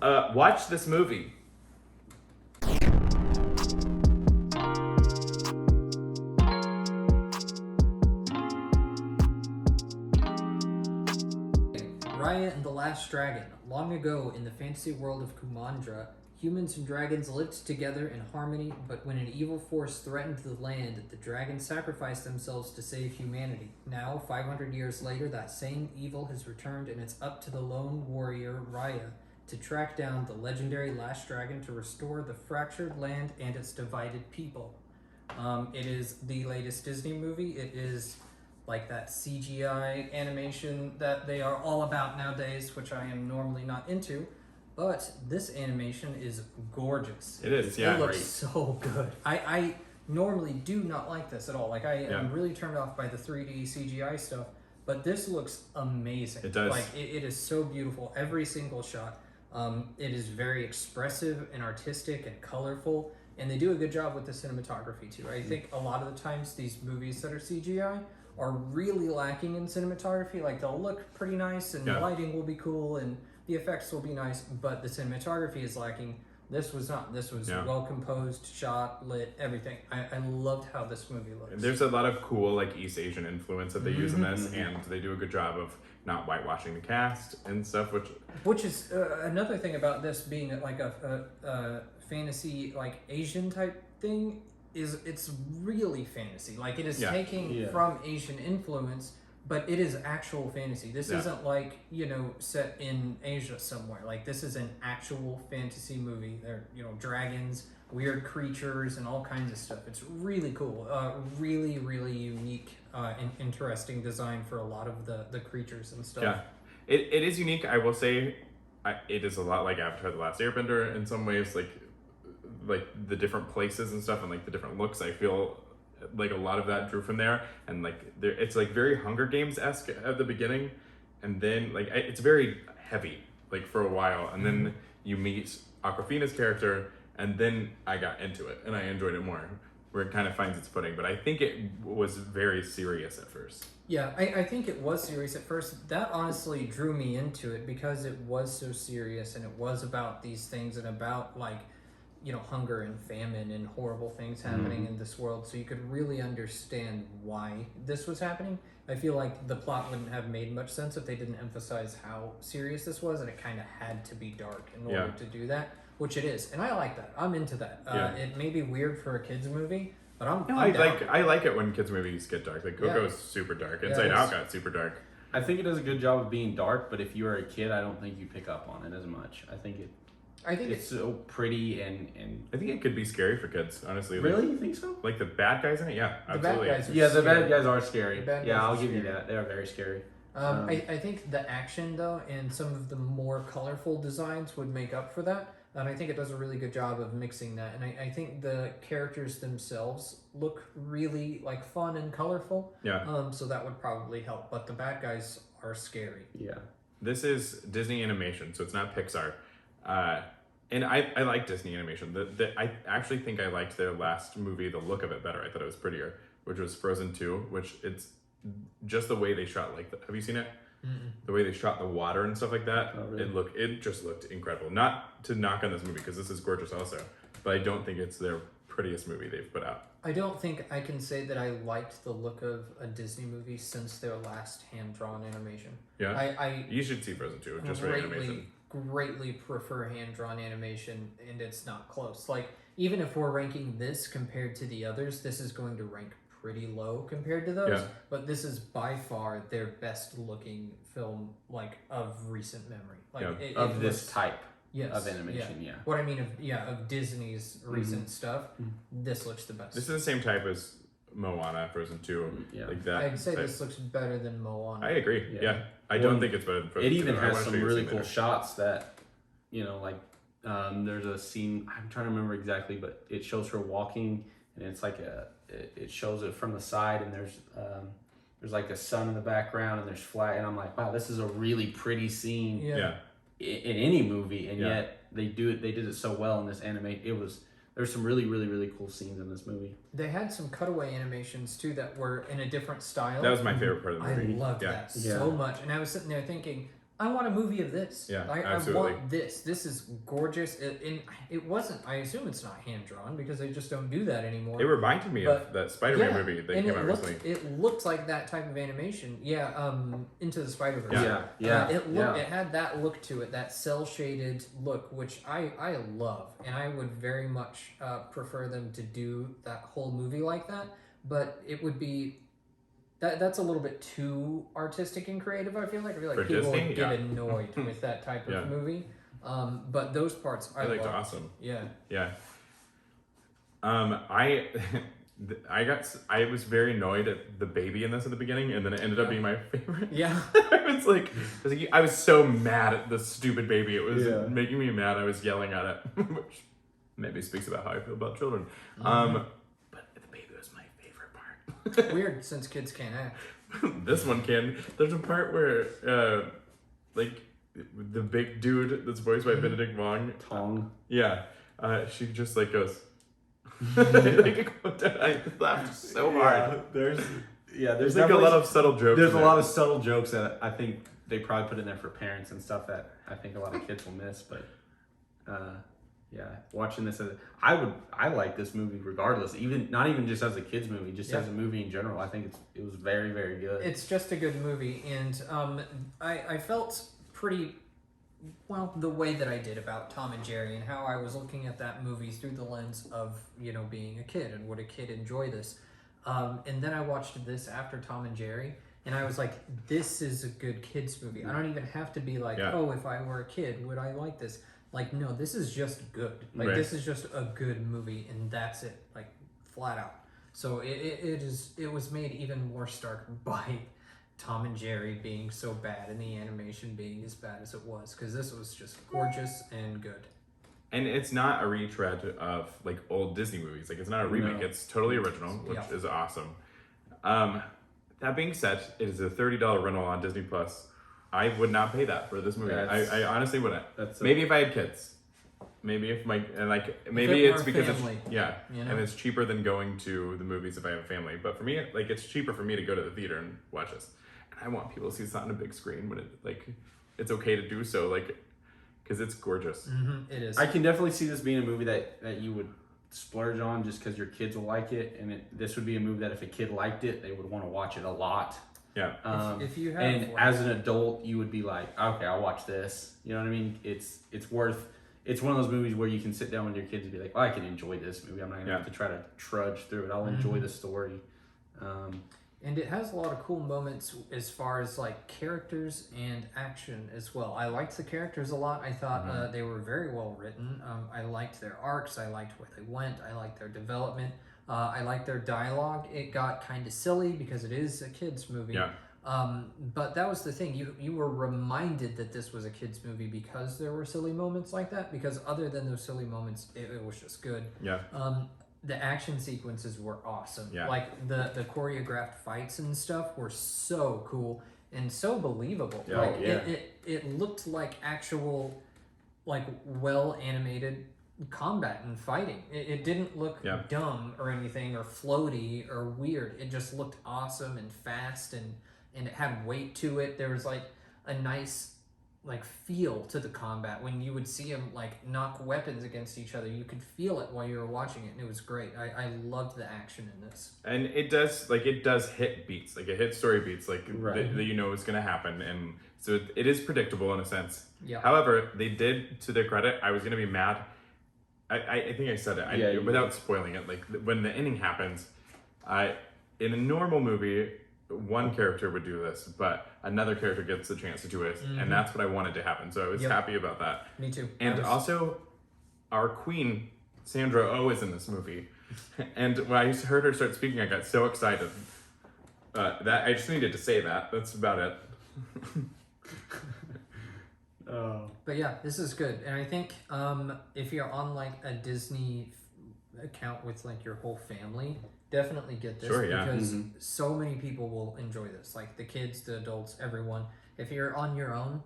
Watch this movie. Raya and the Last Dragon. Long ago, in the fantasy world of Kumandra, humans and dragons lived together in harmony, but when an evil force threatened the land, the dragons sacrificed themselves to save humanity. Now, 500 years later, that same evil has returned, and it's up to the lone warrior, Raya, to track down the legendary Last Dragon to restore the fractured land and its divided people. It is the latest Disney movie. It is like that CGI animation that they are all about nowadays, which I am normally not into. But this animation is gorgeous. It is, yeah. It looks so good. I normally do not like this at all. Like, I am really turned off by the 3D CGI stuff, but this looks amazing. It does. Like, it is so beautiful. Every single shot. It is very expressive and artistic and colorful, and they do a good job with the cinematography too. I think a lot of the times these movies that are CGI are really lacking in cinematography. Like, they'll look pretty nice and the lighting will be cool and the effects will be nice, but the cinematography is lacking. This was not. This was well composed, shot, lit, everything. I loved how this movie looks. There's a lot of cool like East Asian influence that they use in this, and they do a good job of not whitewashing the cast and stuff, which is another thing about this being like a fantasy like Asian type thing. Is it's really fantasy. Like, it is taking from Asian influence, but it is actual fantasy. This isn't like, set in Asia somewhere. Like, this is an actual fantasy movie. There are, dragons, weird creatures, and all kinds of stuff. It's really cool. Really, really unique and interesting design for a lot of the creatures and stuff. Yeah, it is unique. I will say it is a lot like Avatar: The Last Airbender in some ways, like the different places and stuff and like the different looks. I feel like a lot of that drew from there, and like it's like very Hunger Games-esque at the beginning, and then like it's very heavy like for a while, and then you meet Awkwafina's character, and then I got into it and I enjoyed it more, where it kind of finds its footing. But I think it was very serious at first. Yeah, I think it was serious at first. That honestly drew me into it because it was so serious, and it was about these things and about like hunger and famine and horrible things happening in this world, so you could really understand why this was happening. I feel like the plot wouldn't have made much sense if they didn't emphasize how serious this was, and it kind of had to be dark in order to do that, which it is, and I like that. I'm into that. It may be weird for a kids movie, but I'm down. I like it when kids movies get dark. Like Coco is super dark. Inside Out got super dark. I think it does a good job of being dark, but if you were a kid, I don't think you pick up on it as much. I think it's so pretty and I think it could be scary for kids, honestly. Really? You think so? Like the bad guys in it? Yeah, absolutely. The bad guys are scary. I'll give you that. They are very scary. I think the action, though, and some of the more colorful designs would make up for that. And I think it does a really good job of mixing that. And I think the characters themselves look really like fun and colorful. Yeah. So that would probably help. But the bad guys are scary. Yeah. This is Disney Animation, so it's not Pixar. And I like Disney Animation. I actually think I liked their last movie, the look of it, better. I thought it was prettier, which was Frozen 2, which it's just the way they shot, like, have you seen it? Mm-mm. The way they shot the water and stuff like that. Oh, really? It just looked incredible. Not to knock on this movie, because this is gorgeous also, but I don't think it's their prettiest movie they've put out. I don't think I can say that I liked the look of a Disney movie since their last hand-drawn animation. Yeah? You should see Frozen 2, just for animation. Greatly prefer hand-drawn animation, and it's not close. Like, even if we're ranking this compared to the others, this is going to rank pretty low compared to those, but this is by far their best looking film, like, of recent memory. Like of this type of animation. What I mean of Disney's recent stuff, this looks the best. This is the same type as Moana, Frozen 2, like that. I'd say this looks better than Moana. I agree. I don't think it's better than Frozen 2. It even has some really cool shots that, there's a scene, I'm trying to remember exactly, but it shows her walking, and it's like it shows it from the side, and there's like a sun in the background, and there's flag, and I'm like, wow, this is a really pretty scene in any movie, and yet they did it so well in this anime. There's some really, really, really cool scenes in this movie. They had some cutaway animations too that were in a different style. That was my favorite part of the movie. I loved that so much. And I was sitting there thinking, I want a movie of this. Yeah, I absolutely. want this. This is gorgeous. It wasn't. I assume it's not hand drawn because they just don't do that anymore. It reminded me of that Spider-Man movie that and came out recently. It looked like that type of animation. Yeah, Into the Spider-Verse. It had that look to it, that cell shaded look, which I love, and I would very much prefer them to do that whole movie like that. But it would be. That's a little bit too artistic and creative. I feel like For people Disney? would get annoyed with that type of movie. But those parts I liked loved. awesome. Yeah. Yeah. I was very annoyed at the baby in this at the beginning, and then it ended up being my favorite. Yeah. I was so mad at the stupid baby. It was making me mad. I was yelling at it, which maybe speaks about how I feel about children. But the baby was my favorite part. Weird, since kids can't act. This one can. There's a part where, like, the big dude that's voiced by Benedict Wong. Tong. Yeah. She just, like, goes... I laughed so hard. There's like a lot of subtle jokes. There's a lot of subtle jokes that I think they probably put in there for parents and stuff that I think a lot of kids will miss. But watching this, I like this movie regardless. Not even just as a kids movie, just as a movie in general. I think it was very, very good. It's just a good movie, and I felt pretty. Well, the way that I did about Tom and Jerry and how I was looking at that movie through the lens of, being a kid and would a kid enjoy this. And then I watched this after Tom and Jerry and I was like, this is a good kids movie. I don't even have to be like, oh, if I were a kid, would I like this? Like, no, this is just good. Like, this is just a good movie and that's it. Like, flat out. So it was made even more stark by Tom and Jerry being so bad and the animation being as bad as it was, because this was just gorgeous and good. And it's not a retread of like old Disney movies. Like, it's not a remake. No. It's totally original, which is awesome. That being said, it is a $30 rental on Disney Plus. I would not pay that for this movie. I honestly wouldn't. Maybe if I had kids. Maybe if maybe it's because family, and it's cheaper than going to the movies if I have a family. But for me, like, it's cheaper for me to go to the theater and watch this. I want people to see this on a big screen when it's okay to do so, like, because it's gorgeous. Mm-hmm, it is. I can definitely see this being a movie that you would splurge on just because your kids will like it, and this would be a movie that if a kid liked it, they would want to watch it a lot. Yeah. If you have, and as an adult, you would be like, okay, I'll watch this. You know what I mean? It's one of those movies where you can sit down with your kids and be like, I can enjoy this movie. I'm not gonna have to try to trudge through it. I'll enjoy the story. And it has a lot of cool moments as far as like characters and action as well. I liked the characters a lot. I thought they were very well written. I liked their arcs. I liked where they went. I liked their development. I liked their dialogue. It got kind of silly because it is a kids movie. Yeah. But that was the thing. You were reminded that this was a kids movie because there were silly moments like that. Because other than those silly moments, it was just good. Yeah. The action sequences were awesome. Yeah. Like the choreographed fights and stuff were so cool and so believable. Yeah. Like it looked like actual, like, well animated combat and fighting. It didn't look dumb or anything or floaty or weird. It just looked awesome and fast and it had weight to it. There was like a nice like feel to the combat when you would see them like knock weapons against each other. You could feel it while you were watching it, and it was great. I loved the action in this. And it does hit beats, like it hits story beats, like that you know is going to happen, and so it is predictable in a sense. Yeah. However, they did, to their credit, I was going to be mad. I think I said it without spoiling it. Like, when the ending happens, in a normal movie, one character would do this, but another character gets the chance to do it, and that's what I wanted to happen. So I was happy about that. Me too. And also, our queen, Sandra Oh, is in this movie. And when I heard her start speaking, I got so excited. That I just needed to say that. That's about it. But yeah, this is good. And I think if you're on like a Disney account with like your whole family, definitely get this because so many people will enjoy this. Like the kids, the adults, everyone. If you're on your own,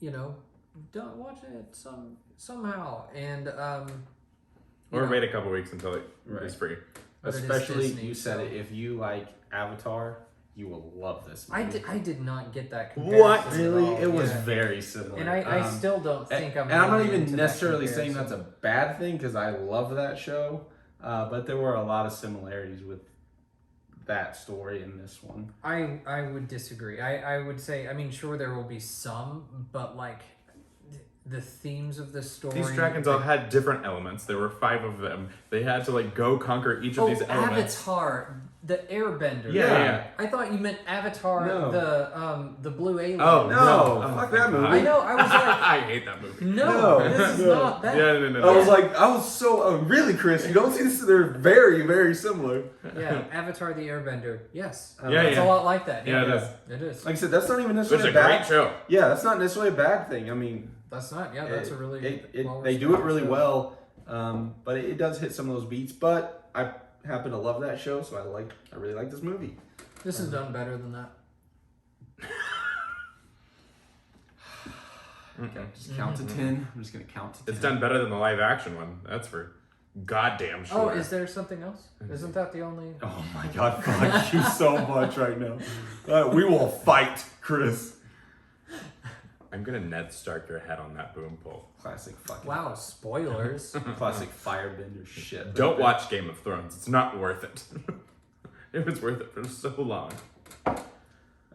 don't watch it somehow. And or wait a couple weeks until it is free. Especially, you said it, if you like Avatar you will love this movie. I did not get that What? comparison. at Really? all. It was Yeah. very similar. And I still don't think I'm. And I'm not really even into that necessarily saying comparison. that's a bad thing because I love that show, but there were a lot of similarities with that story in this one. I would disagree. I would say, I mean, sure, there will be some, but like the themes of the story. These dragons all had different elements. There were 5 of them. They had to like go conquer each of these elements. Avatar, the Airbender. Yeah. I thought you meant Avatar, No. the blue alien. Oh No, no! fuck Oh, that thank movie. God. I know. I was like, I hate that movie. no, No, this is no. not that. Yeah, no. I was so really, Chris. You don't see this? They're very, very similar. Yeah, Avatar, the Airbender. Yes. Yeah, It's a lot like that. Yeah, it is. It is. Like I said, that's not even It's necessarily a bad. great show. Yeah, that's not necessarily a bad thing. I mean, That's not. Yeah, that's a really. they do it really well, but it does hit some of those beats. But I happen to love that show, so I really like this movie. This is done better than that. Okay, just count to 10. I'm just gonna count to 10. It's done better than the live action one. That's for goddamn sure. Oh, is there something else? Isn't that the only? Oh my God! Fuck you so much right now. We will fight, Chris. I'm gonna Ned Stark your head on that boom pole. Classic fucking. Wow, spoilers. Classic firebender shit. Don't watch Game of Thrones. It's not worth it. It was worth it for so long.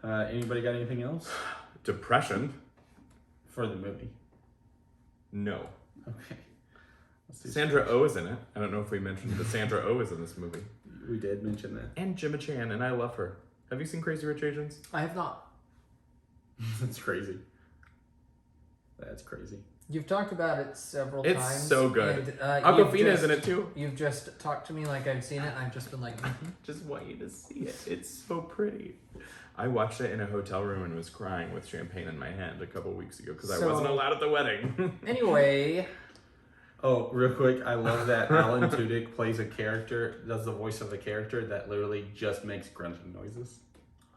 Anybody got anything else Depression? for the movie? No. Okay. Let's do Sandra Oh is in it. I don't know if we mentioned that Sandra Oh is in this movie. We did mention that. And Gemma Chan, and I love her. Have you seen Crazy Rich Asians? I have not. That's crazy. That's crazy. You've talked about it several It's times. so good. And, Aquafina's in it too. You've just talked to me like I've seen it, and I've just been like, Just want you to see it. It's so pretty. I watched it in a hotel room and was crying with champagne in my hand a couple weeks ago because I So- wasn't allowed at the wedding. Anyway, Oh, real quick, I love that Alan Tudyk plays a character, does the voice of a character that literally just makes grunting noises.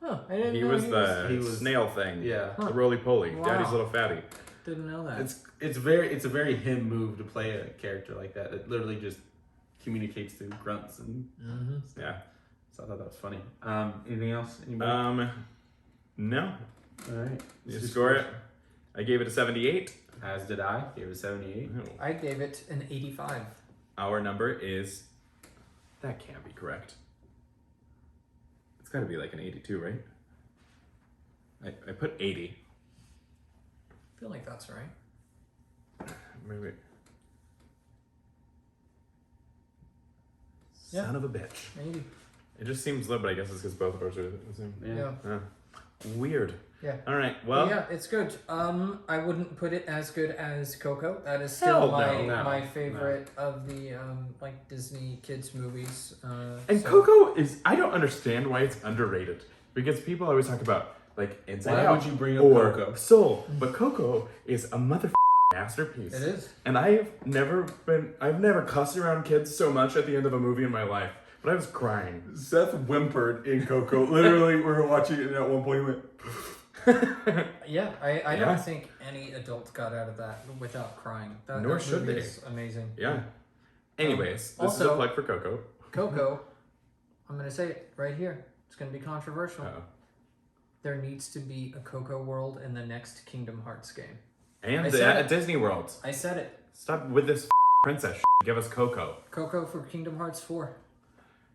huh, I didn't He know was the he was- snail thing. Yeah. The roly-poly. Wow. Daddy's little fatty. Didn't know that. It's a very him move to play a character like that. It literally just communicates through grunts and Mm-hmm. Yeah. so I thought that was funny. Anything else? Anybody? No. All right. You Let's do score it? scores. I gave it a 78. As did I. Gave it 78. Oh. I gave it an 85. Our number is... That can't be correct. It's gotta be like an 82, right? I put 80. I feel like that's right. Wait. Yeah. Son of a bitch. Maybe. It just seems low, but I guess it's because both of ours are the same. Yeah. Weird. Yeah. All right. Well, Yeah, it's good. I wouldn't put it as good as Coco. That is still Hell my no. my favorite of the like Disney kids movies. and so- Coco is, I don't understand why it's underrated. Because people always talk about, like, Inside Why Out would you bring up or Coco? Soul. But Coco is a masterpiece. It is. And I've never cussed around kids so much at the end of a movie in my life. But I was crying. Seth whimpered in Coco. Literally, we were watching it, and at one point he went. Yeah, I Yeah. don't think any adult got out of that without crying. Nor that should movie they. is amazing. Yeah. Anyways, this is a also- plug for Coco. Coco, I'm gonna say it right here. It's gonna be controversial. Uh-oh. There needs to be a Coco world in the next Kingdom Hearts game. And I said at it. Disney World. I said it. Stop with this princess shit. Give us Coco. Coco for Kingdom Hearts 4.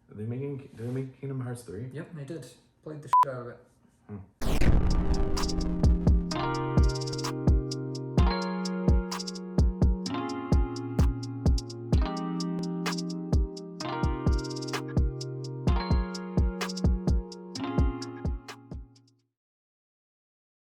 Did they make Kingdom Hearts 3? Yep, they did. Played the out of it.